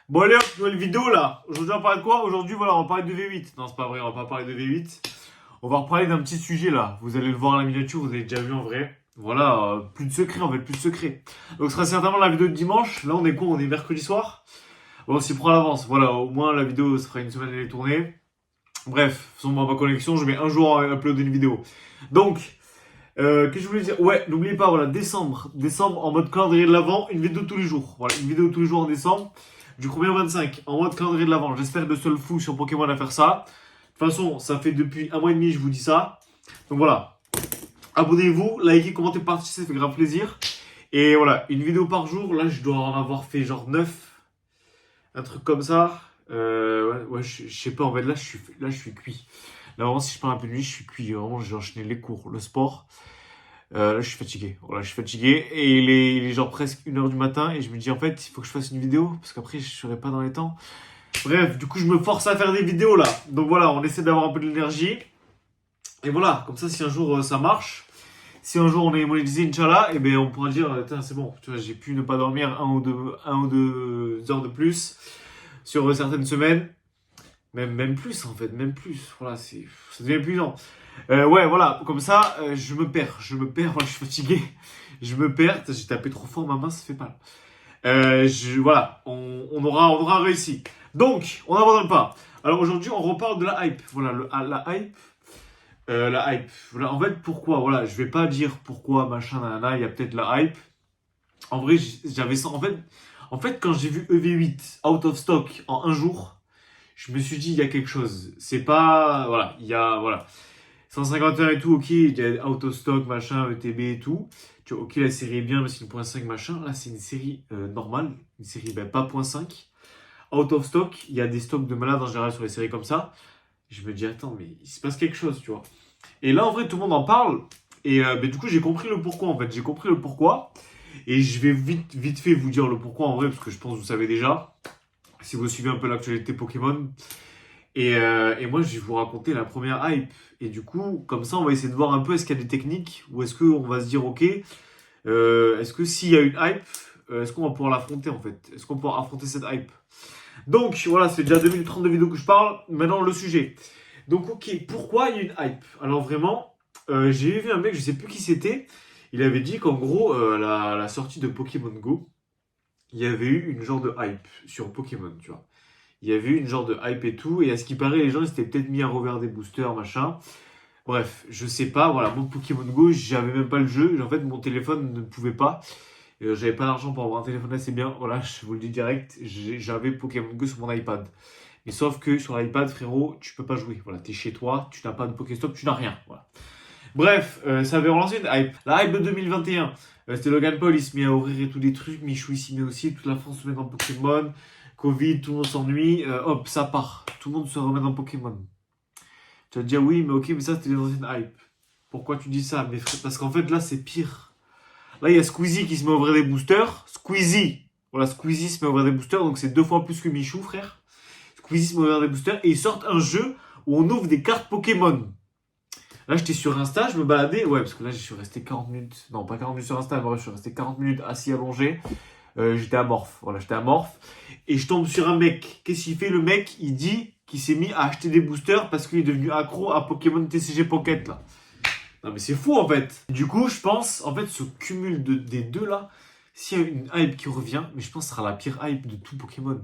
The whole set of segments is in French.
Bon allez hop, nouvelle vidéo là. Aujourd'hui on va parler de quoi? Aujourd'hui voilà, on va parler de V8. Non c'est pas vrai, on va pas parler de V8. On va reparler d'un petit sujet là. Vous allez le voir à la miniature, vous avez déjà vu en vrai. Voilà, plus de secret en fait, plus de secret. Donc ce sera certainement la vidéo de dimanche. Là on est quoi? On est mercredi soir. Bon, on s'y prend à l'avance. Voilà, au moins la vidéo, ça fera une semaine elle est tournée. Bref, sans ma connexion, je mets un jour à uploader une vidéo. Donc, qu'est-ce que je voulais dire? Ouais, n'oubliez pas, voilà, décembre. Décembre en mode calendrier de l'avant, une vidéo tous les jours. Voilà, une vidéo tous les jours en décembre. Du 1er au 25, en mode calendrier de l'avant. J'espère être le seul fou sur Pokémon à faire ça. De toute façon, ça fait depuis un mois et demi, je vous dis ça. Donc voilà. Abonnez-vous, likez, commentez, partagez, ça fait grave plaisir. Et voilà, une vidéo par jour. Là, je dois en avoir fait genre 9. Un truc comme ça. Ouais, je sais pas, en fait, là, je suis cuit. Là, vraiment, si je parle un peu de nuit, je suis cuit. Vraiment, j'ai enchaîné les cours, le sport. Là, je suis fatigué. Voilà, je suis fatigué. Et il est genre presque 1h du matin. Et je me dis, en fait, il faut que je fasse une vidéo. Parce qu'après, je serai pas dans les temps. Bref, du coup, je me force à faire des vidéos là. Donc voilà, on essaie d'avoir un peu de l'énergie. Et voilà, comme ça, si un jour ça marche, si un jour on est monétisé, Inch'Allah, et ben on pourra dire, tiens, c'est bon, tu vois, j'ai pu ne pas dormir un ou deux heures de plus sur certaines semaines. Même plus en fait, même plus. Voilà, ça devient épuisant. Ouais, voilà, comme ça, je me perds, voilà, je suis fatigué. Je me perds, j'ai tapé trop fort, ma main, ça fait mal. Voilà, on aura réussi. Donc, on n'abandonne pas. Alors aujourd'hui, on reparle de la hype. Voilà, la hype. La hype. Voilà, en fait, pourquoi? Voilà, je vais pas dire pourquoi, machin, nanana, il y a peut-être la hype. En vrai, j'avais ça. En fait, quand j'ai vu EV8 out of stock en un jour, je me suis dit, il y a quelque chose. C'est pas. Voilà, il y a. Voilà. 151 et tout, ok, il y a out of stock, machin, ETB et tout. Tu vois, ok, la série est bien, mais c'est une .5 machin. Là, c'est une série normale, une série pas .5. Out of stock, il y a des stocks de malades en général sur les séries comme ça. Je me dis, attends, mais il se passe quelque chose, tu vois. Et là, en vrai, tout le monde en parle. Et du coup, j'ai compris le pourquoi, en fait. J'ai compris le pourquoi. Et je vais vite fait vous dire le pourquoi, en vrai, parce que je pense que vous savez déjà. Si vous suivez un peu l'actualité Pokémon. Et moi, je vais vous raconter la première hype. Et du coup, comme ça, on va essayer de voir un peu est-ce qu'il y a des techniques ou est-ce qu'on va se dire, ok, est-ce que s'il y a une hype, est-ce qu'on va pouvoir l'affronter en fait? Est-ce qu'on va pouvoir affronter cette hype? Donc voilà, c'est déjà 2 minutes 30 de vidéo que je parle. Maintenant, le sujet. Donc, ok, pourquoi il y a une hype? Alors vraiment, j'ai vu un mec, je sais plus qui c'était, il avait dit qu'en gros, la sortie de Pokémon Go, il y avait eu une genre de hype sur Pokémon, tu vois. Il y avait eu une genre de hype et tout, et à ce qui paraît, les gens ils s'étaient peut-être mis à revers des boosters, machin. Bref, je sais pas, voilà, mon Pokémon Go, j'avais même pas le jeu, en fait, mon téléphone ne pouvait pas. J'avais pas d'argent pour avoir un téléphone assez bien, voilà, je vous le dis direct, j'avais Pokémon Go sur mon iPad. Mais sauf que sur l'iPad, frérot, tu peux pas jouer. Voilà, t'es chez toi, tu n'as pas de Pokéstop, tu n'as rien. Voilà. Bref, ça avait relancé une hype. La hype de 2021, c'était Logan Paul, il se met à ouvrir et tous des trucs. Michou, il s'y met aussi. Toute la France se met dans Pokémon. Covid, tout le monde s'ennuie. Hop, ça part. Tout le monde se remet dans Pokémon. Tu vas te dire, oui, mais ok, mais ça, c'était les anciennes hype. Pourquoi tu dis ça? Mais parce qu'en fait, là, c'est pire. Là, il y a Squeezie qui se met à ouvrir des boosters. Squeezie. Voilà, Squeezie se met à ouvrir des boosters. Donc, c'est 2 fois plus que Michou, frère. Squeezie se met à ouvrir des boosters. Et ils sortent un jeu où on ouvre des cartes Pokémon. Là, j'étais sur Insta, je me baladais. Ouais, parce que là, je suis resté 40 minutes. Non, pas 40 minutes sur Insta, mais bref, je suis resté 40 minutes assis allongé. J'étais amorphe. Voilà, j'étais amorphe. Et je tombe sur un mec. Qu'est-ce qu'il fait, le mec? Il dit qu'il s'est mis à acheter des boosters parce qu'il est devenu accro à Pokémon TCG Pocket, là. Non, mais c'est fou, en fait. Du coup, je pense, en fait, ce cumul des deux, là, s'il y a une hype qui revient, mais je pense que ce sera la pire hype de tout Pokémon.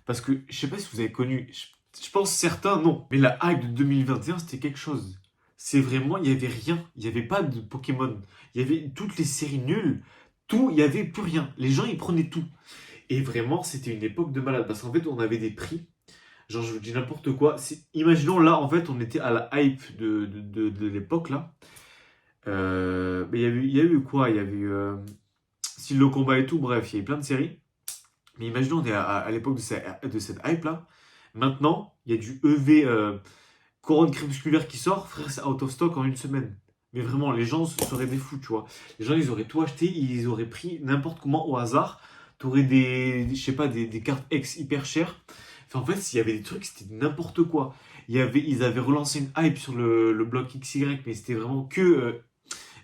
Parce que, je sais pas si vous avez connu, je pense certains, non. Mais la hype de 2021, c'était quelque chose. C'est vraiment, il n'y avait rien. Il n'y avait pas de Pokémon. Il y avait toutes les séries nulles. Tout, il n'y avait plus rien. Les gens, ils prenaient tout. Et vraiment, c'était une époque de malade. Parce qu'en fait, on avait des prix. Genre, je vous dis n'importe quoi. Imaginons là, en fait, on était à la hype de l'époque là. Mais il y a eu quoi? Il y avait eu Style le combat et tout. Bref, il y a eu plein de séries. Mais imaginons, on est à l'époque de cette hype là. Maintenant, il y a du EV couronne crépusculaire qui sort. Frère, c'est out of stock en une semaine. Mais vraiment, les gens seraient des fous, tu vois. Les gens, ils auraient tout acheté, ils auraient pris n'importe comment au hasard. T'aurais je sais pas, des cartes X hyper chères. Enfin, en fait, s'il y avait des trucs, c'était n'importe quoi. Ils avaient relancé une hype sur le bloc XY, mais c'était vraiment que,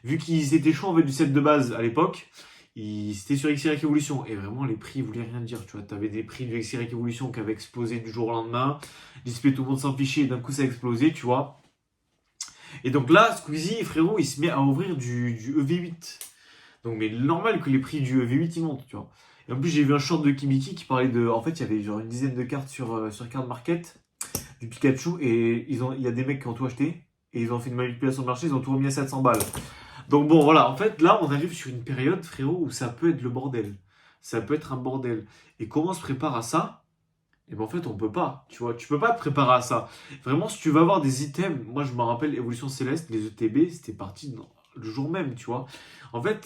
vu qu'ils étaient chauds en fait du set de base à l'époque, C'était sur XY Evolution. Et vraiment, les prix, ils voulaient rien dire. Tu vois, t'avais des prix de XY Evolution qui avaient explosé du jour au lendemain. Display, tout le monde s'en fichait. Et d'un coup, ça a explosé, tu vois. Et donc là, Squeezie, frérot, il se met à ouvrir du EV8. Donc, mais normal que les prix du EV8 ils montent, tu vois. Et en plus, j'ai vu un short de Kimiki qui parlait de. En fait, il y avait genre une dizaine de cartes sur Card Market, du Pikachu, et il y a des mecs qui ont tout acheté, et ils ont fait une manipulation de marché, ils ont tout remis à 700 balles. Donc bon, voilà, en fait, là, on arrive sur une période, frérot, où ça peut être le bordel. Ça peut être un bordel. Et comment on se prépare à ça? Et ben en fait, on peut pas, tu vois. Tu peux pas te préparer à ça. Vraiment, si tu veux avoir des items, moi, je me rappelle Évolution Céleste, les ETB, c'était parti le jour même, tu vois. En fait,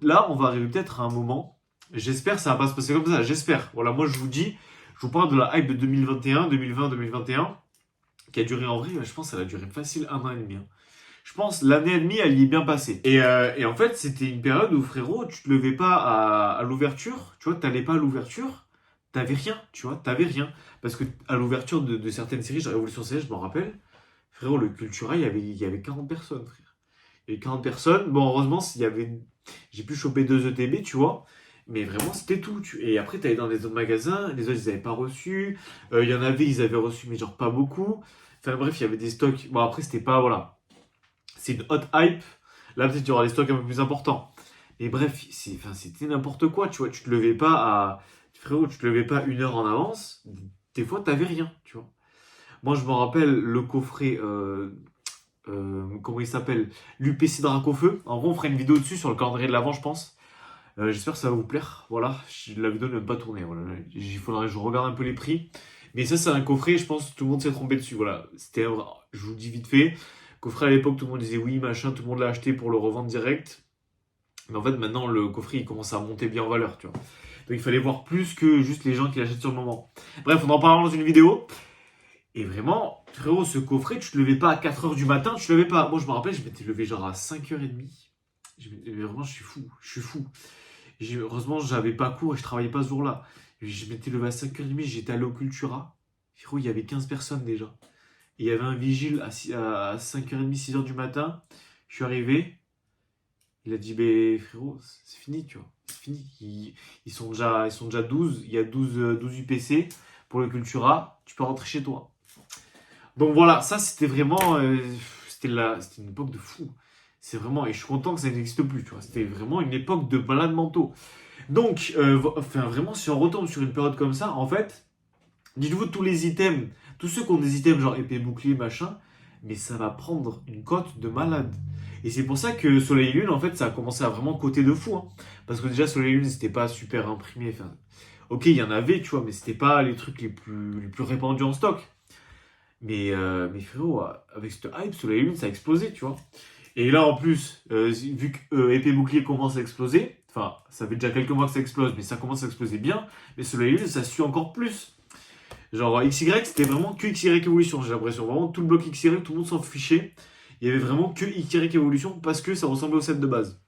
là, on va arriver peut-être à un moment. J'espère que ça va pas se passer comme ça. J'espère. Voilà, moi, je vous dis, je vous parle de la hype de 2021, 2020, 2021, qui a duré en vrai, je pense, qu'elle a duré facile 1 an et demi, hein. Je pense l'année et demie, elle y est bien passée. Et en fait, c'était une période où, frérot, tu te levais pas à l'ouverture, tu vois, t'allais pas à l'ouverture, t'avais rien, tu vois, t'avais rien. Parce que à l'ouverture de certaines séries, genre Révolution CS, je m'en rappelle, frérot, le Cultura, il y avait 40 personnes, frère. Il y avait 40 personnes, bon, heureusement, j'ai pu choper 2 ETB, tu vois, mais vraiment, c'était tout. Et après, t'allais dans les autres magasins, les autres, ils avaient pas reçu, il y en avait, ils avaient reçu, mais genre pas beaucoup. Enfin bref, il y avait des stocks. Bon, après, c'était pas, voilà, c'est une hot hype. Là, peut-être qu'il y aura des stocks un peu plus importants. Mais bref, c'était n'importe quoi, tu vois. Tu te levais pas à. Frérot, tu te levais pas 1 heure en avance. Des fois, t'avais rien, tu vois. Moi, je me rappelle le coffret. Comment il s'appelle? L'UPC Dracofeu. En gros, on fera une vidéo dessus sur le calendrier de l'avant, je pense. J'espère que ça va vous plaire. Voilà. La vidéo ne même pas tourner. Voilà. Il faudrait que je regarde un peu les prix. Mais ça, c'est un coffret, je pense que tout le monde s'est trompé dessus. Voilà. Je vous dis vite fait. Coffret à l'époque, tout le monde disait oui, machin, tout le monde l'a acheté pour le revendre direct. Mais en fait, maintenant, le coffret, il commence à monter bien en valeur, tu vois. Donc, il fallait voir plus que juste les gens qui l'achètent sur le moment. Bref, on en parlera dans une vidéo. Et vraiment, frérot, ce coffret, tu te levais pas à 4 heures du matin, tu te levais pas. Moi, je me rappelle, je m'étais levé genre à 5h30. Vraiment, je suis fou, je suis fou. Heureusement, j'avais pas cours et je travaillais pas ce jour-là. Je m'étais levé à 5h30, j'étais allé au Cultura. Frérot, il y avait 15 personnes déjà. Et il y avait un vigile à 5h30, 6h du matin. Je suis arrivé. Il a dit, ben frérot, c'est fini, tu vois. C'est fini. Ils sont déjà 12. Il y a 12 UPC pour le Cultura. Tu peux rentrer chez toi. Donc voilà, ça c'était vraiment. C'était une époque de fou. C'est vraiment. Et je suis content que ça n'existe plus, tu vois. C'était vraiment une époque de malades mentaux. Donc, enfin, vraiment, si on retombe sur une période comme ça, en fait, dites-vous tous les items, tous ceux qui ont des items genre épée, bouclier, machin, mais ça va prendre une cote de malade. Et c'est pour ça que Soleil et Lune, en fait, ça a commencé à vraiment coter de fou, hein. Parce que déjà, Soleil et Lune, c'était pas super imprimé. Enfin, ok, il y en avait, tu vois, mais c'était pas les trucs les plus répandus en stock. Mais frérot, avec cette hype, Soleil et Lune, ça a explosé, tu vois. Et là, en plus, vu que épée, bouclier commence à exploser, enfin, ça fait déjà quelques mois que ça explose, mais ça commence à exploser bien, mais Soleil et Lune, ça suit encore plus. Genre XY, c'était vraiment que XY Evolution, j'ai l'impression. Vraiment, tout le bloc XY, tout le monde s'en fichait. Il y avait vraiment que XY Evolution parce que ça ressemblait au set de base.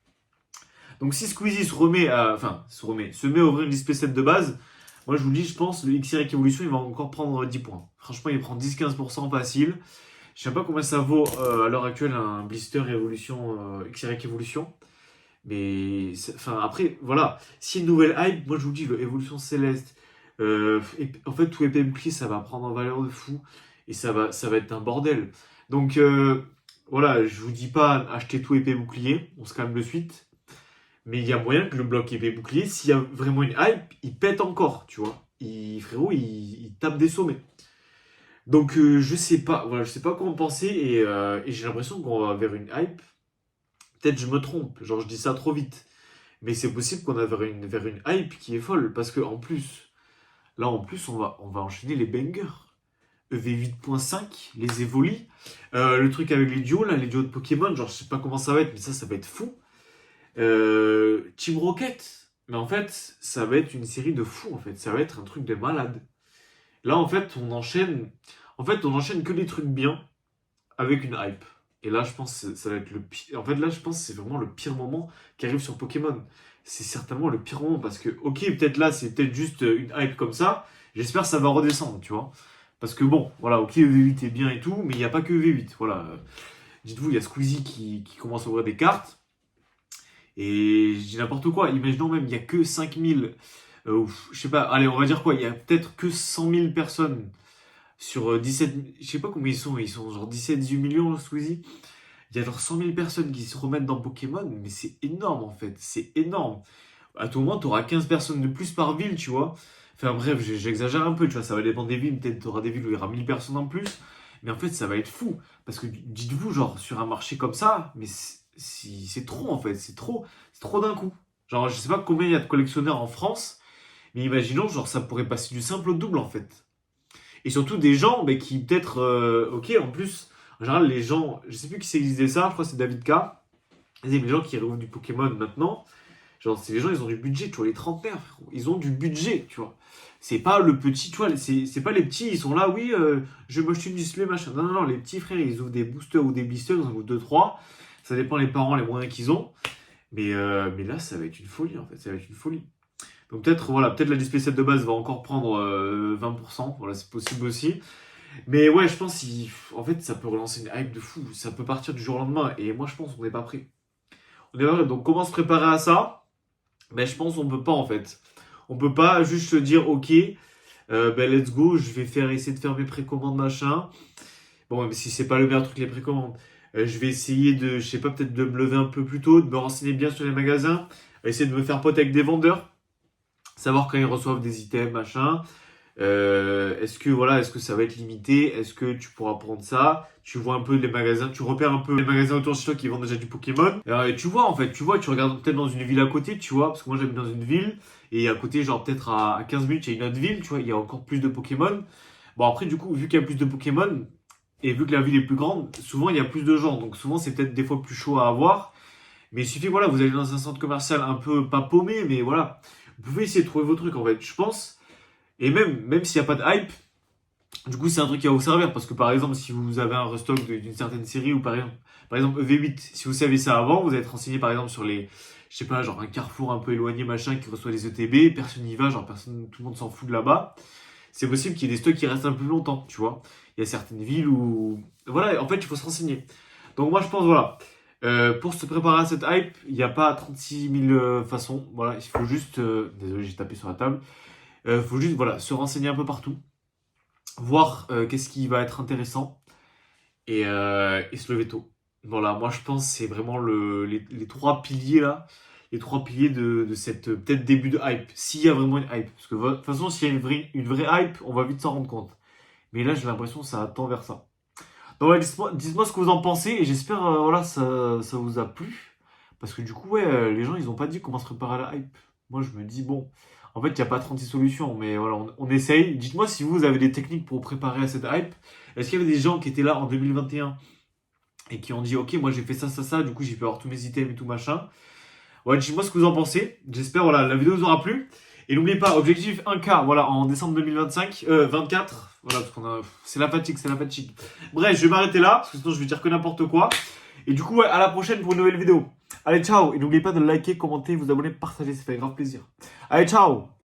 Donc si Squeezie se met à ouvrir une display set de base, moi je vous le dis, je pense le XY Evolution, il va encore prendre 10 points. Franchement, il prend 10-15% facile. Je sais pas combien ça vaut à l'heure actuelle un blister Evolution, XY Evolution. Mais enfin, après, voilà. Si une nouvelle hype, moi je vous dis, le Evolution Céleste, en fait, tout épée bouclier, ça va prendre en valeur de fou. Et ça va être un bordel. Donc, voilà, je vous dis pas acheter tout épée bouclier, on se calme de suite. Mais il y a moyen que le bloc épée bouclier, s'il y a vraiment une hype, il pète encore, tu vois. Frérot, il tape des sommets. Donc, je sais pas, voilà, je sais pas quoi en penser. Et j'ai l'impression qu'on va vers une hype. Peut-être je me trompe, genre je dis ça trop vite. Mais c'est possible qu'on a vers une hype qui est folle. Parce que en plus, là en plus, on va enchaîner les bangers. EV8.5, les Evoli. Le truc avec les duos, là, les duos de Pokémon, genre je sais pas comment ça va être, mais ça va être fou. Team Rocket. Mais en fait, ça va être une série de fous, en fait. Ça va être un truc de malade. Là, en fait, on enchaîne. En fait, on enchaîne que des trucs bien avec une hype. Et là, je pense que ça va être le pire. En fait, là, je pense que c'est vraiment le pire moment qui arrive sur Pokémon. C'est certainement le pire moment parce que, ok, peut-être là, c'est peut-être juste une hype comme ça. J'espère que ça va redescendre, tu vois. Parce que bon, voilà, ok, EV8 est bien et tout, mais il n'y a pas que EV8. Voilà. Dites-vous, il y a Squeezie qui commence à ouvrir des cartes. Et je dis n'importe quoi. Imaginons même, il n'y a que 5000, je sais pas, allez, on va dire quoi, il y a peut-être que 100 000 personnes sur 17, je sais pas combien ils sont genre 17-18 millions, Squeezie. Il y a genre 100 000 personnes qui se remettent dans Pokémon, mais c'est énorme en fait, c'est énorme. À tout moment, tu auras 15 personnes de plus par ville, tu vois. Enfin bref, j'exagère un peu, tu vois, ça va dépendre des villes. Peut-être tu auras des villes où il y aura 1000 personnes en plus. Mais en fait, ça va être fou. Parce que dites-vous, genre, sur un marché comme ça, mais c'est trop en fait, c'est trop d'un coup. Genre, je sais pas combien il y a de collectionneurs en France, mais imaginons, genre, ça pourrait passer du simple au double en fait. Et surtout des gens mais qui peut-être, ok, en plus, en général, les gens, je sais plus qui c'est qui disait ça, je crois que c'est David K. Il disait, mais les gens qui retrouvent du Pokémon maintenant, genre, c'est les gens, ils ont du budget, tu vois, les trentenaires, frérot. Ils ont du budget, tu vois. C'est pas le petit, tu vois, c'est pas les petits, ils sont là, oui, je me suis du display, machin. Non, non, non, les petits frères, ils ouvrent des boosters ou des blisters, ils en ouvrent 2-3. Ça dépend les parents, les moyens qu'ils ont. Mais là, ça va être une folie, en fait, ça va être une folie. Donc peut-être, voilà, peut-être la display set de base va encore prendre 20%, voilà, c'est possible aussi. Mais ouais, je pense, en fait, ça peut relancer une hype de fou. Ça peut partir du jour au lendemain. Et moi, je pense qu'on n'est pas prêt. On est pas prêt. Donc comment se préparer à ça? Ben, je pense qu'on peut pas en fait. On peut pas juste se dire ok, ben let's go, je vais essayer de faire mes précommandes machin. Bon, même si c'est pas le meilleur truc les précommandes, je vais essayer de, je sais pas, peut-être de me lever un peu plus tôt, de me renseigner bien sur les magasins, essayer de me faire pote avec des vendeurs, savoir quand ils reçoivent des items machin. Est-ce que voilà, est-ce que ça va être limité? Est-ce que tu pourras prendre ça? Tu vois un peu les magasins, tu repères un peu les magasins autour de chez toi qui vendent déjà du Pokémon. Et tu vois en fait, tu regardes peut-être dans une ville à côté, tu vois, parce que moi j'habite dans une ville et à côté, genre peut-être à 15 minutes, il y a une autre ville, tu vois, il y a encore plus de Pokémon. Bon après du coup, vu qu'il y a plus de Pokémon et vu que la ville est plus grande, souvent il y a plus de gens, donc souvent c'est peut-être des fois plus chaud à avoir. Mais il suffit voilà, vous allez dans un centre commercial un peu pas paumé, mais voilà, vous pouvez essayer de trouver vos trucs en fait. Je pense. Et même s'il n'y a pas de hype, du coup, c'est un truc qui va vous servir. Parce que par exemple, si vous avez un restock d'une certaine série, ou par exemple EV8, si vous savez ça avant, vous êtes renseigné par exemple sur les, je sais pas, genre un carrefour un peu éloigné, machin, qui reçoit les ETB, personne n'y va, genre personne, tout le monde s'en fout de là-bas. C'est possible qu'il y ait des stocks qui restent un peu plus longtemps, tu vois. Il y a certaines villes où. Voilà, en fait, il faut se renseigner. Donc moi, je pense, voilà. Pour se préparer à cette hype, il n'y a pas 36 000 façons. Voilà, il faut juste. Désolé, j'ai tapé sur la table. Faut juste voilà, se renseigner un peu partout, voir qu'est-ce qui va être intéressant et se lever tôt. Voilà, moi je pense que c'est vraiment les trois piliers là, les trois piliers de cette peut-être début de hype, s'il y a vraiment une hype. Parce que de toute façon, s'il y a une vraie hype, on va vite s'en rendre compte. Mais là, j'ai l'impression que ça tend vers ça. Donc ouais, dites-moi ce que vous en pensez et j'espère voilà, ça vous a plu. Parce que du coup, ouais, les gens, ils ont pas dit comment se préparer à la hype. Moi, je me dis, bon, en fait, il n'y a pas 36 solutions, mais voilà, on essaye. Dites-moi si vous avez des techniques pour vous préparer à cette hype. Est-ce qu'il y avait des gens qui étaient là en 2021 et qui ont dit, ok, moi j'ai fait ça, ça, ça, du coup j'ai pu avoir tous mes items et tout machin. Ouais, dites-moi ce que vous en pensez. J'espère, voilà, la vidéo vous aura plu. Et n'oubliez pas, objectif 1K, voilà, en décembre 2025, 24. Voilà, parce qu'on a, c'est la fatigue, c'est la fatigue. Bref, je vais m'arrêter là, parce que sinon je vais dire que n'importe quoi. Et du coup, ouais, à la prochaine pour une nouvelle vidéo. Allez, ciao. Et n'oubliez pas de liker, commenter, vous abonner, partager, ça fait grave plaisir. Allez, ciao.